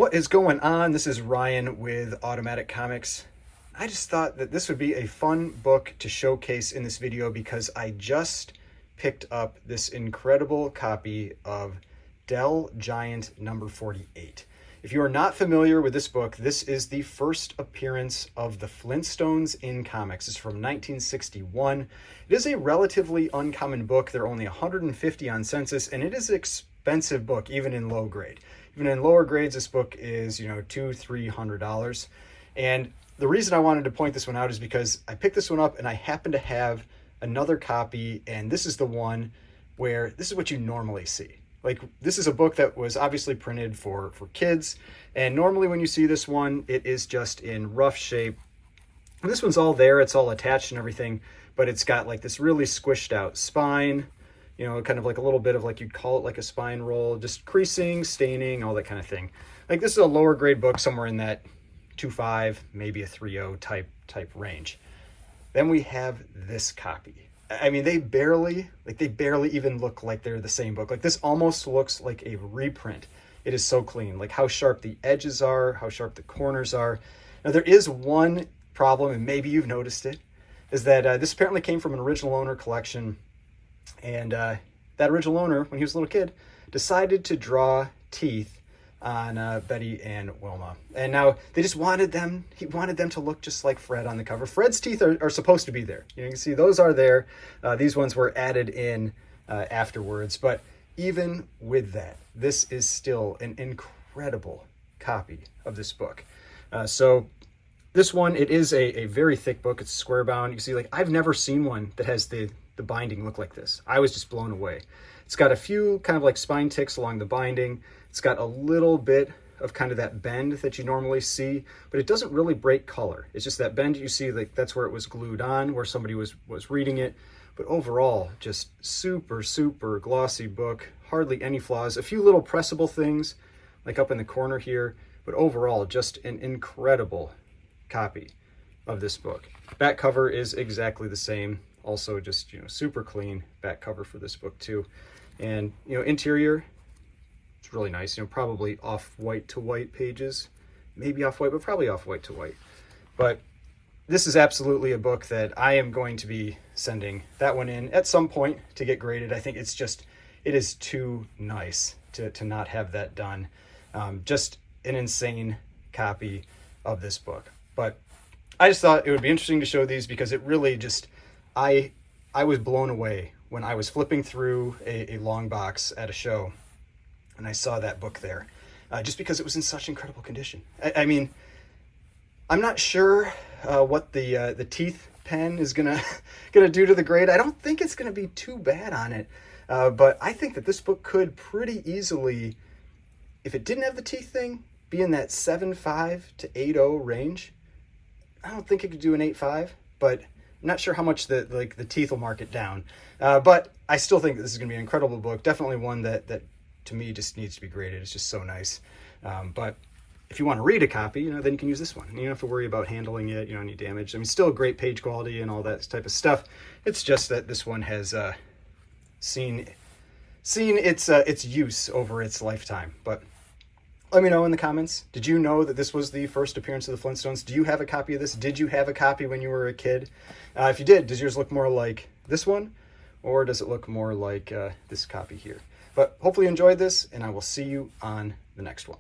What is going on? This is Ryan with Automatic Comics. I just thought that this would be a fun book to showcase in this video because I just picked up this incredible copy of Dell Giant number 48. If you are not familiar with this book, this is the first appearance of the Flintstones in comics. It's from 1961. It is a relatively uncommon book. There are only 150 on census, and it is an expensive book, even in low grade. Even in lower grades, this book is, $200-300. And the reason I wanted to point this one out is because I picked this one up and I happen to have another copy, and this is the one where this is what you normally see. Like, this is a book that was obviously printed for kids, and normally when you see this one, it is just in rough shape. And this one's all there, it's all attached and everything, but it's got like this really squished out spine, kind of like a little bit of, like, you'd call it like a spine roll, just creasing, staining, all that kind of thing. Like, this is a lower grade book, somewhere in that 2.5, maybe a 3.0 type range. Then we have this copy. I mean, they barely even look like they're the same book. Like, this almost looks like a reprint. It is so clean, like how sharp the edges are, how sharp the corners are. Now, there is one problem, and maybe you've noticed it, is that this apparently came from an original owner collection. And that original owner, when he was a little kid, decided to draw teeth on Betty and Wilma. And now they just he wanted them to look just like Fred on the cover. Fred's teeth are supposed to be there. You can see those are there. These ones were added in afterwards. But even with that, this is still an incredible copy of this book. So this one, it is a very thick book. It's square bound. You can see, like, I've never seen one that has the binding look like this. I was just blown away. It's got a few kind of like spine ticks along the binding. It's got a little bit of kind of that bend that you normally see, but it doesn't really break color. It's just that bend you see, like that's where it was glued on, where somebody was reading it. But overall, just super, super glossy book. Hardly any flaws. A few little pressable things, like up in the corner here, but overall, just an incredible copy of this book. Back cover is exactly the same. Also just, super clean back cover for this book too. And, interior, it's really nice, probably off-white to white pages, maybe off-white, but probably off-white to white. But this is absolutely a book that I am going to be sending that one in at some point to get graded. I think it is too nice to not have that done. Just an insane copy of this book. But I just thought it would be interesting to show these because it really just, I was blown away when I was flipping through a long box at a show and I saw that book there, just because it was in such incredible condition. I mean, I'm not sure what the teeth pen is gonna do to the grade. I don't think it's gonna be too bad on it, but I think that this book could pretty easily, if it didn't have the teeth thing, be in that 7.5 to 8.0 range. I don't think it could do an 8.5, but I'm not sure how much the teeth will mark it down. But I still think this is going to be an incredible book. Definitely one that to me just needs to be graded. It's just so nice. But if you want to read a copy, then you can use this one. You don't have to worry about handling it, any damage. I mean, still great page quality and all that type of stuff. It's just that this one has seen its use over its lifetime. But let me know in the comments. Did you know that this was the first appearance of the Flintstones? Do you have a copy of this? Did you have a copy when you were a kid? If you did, does yours look more like this one? Or does it look more like this copy here? But hopefully you enjoyed this, and I will see you on the next one.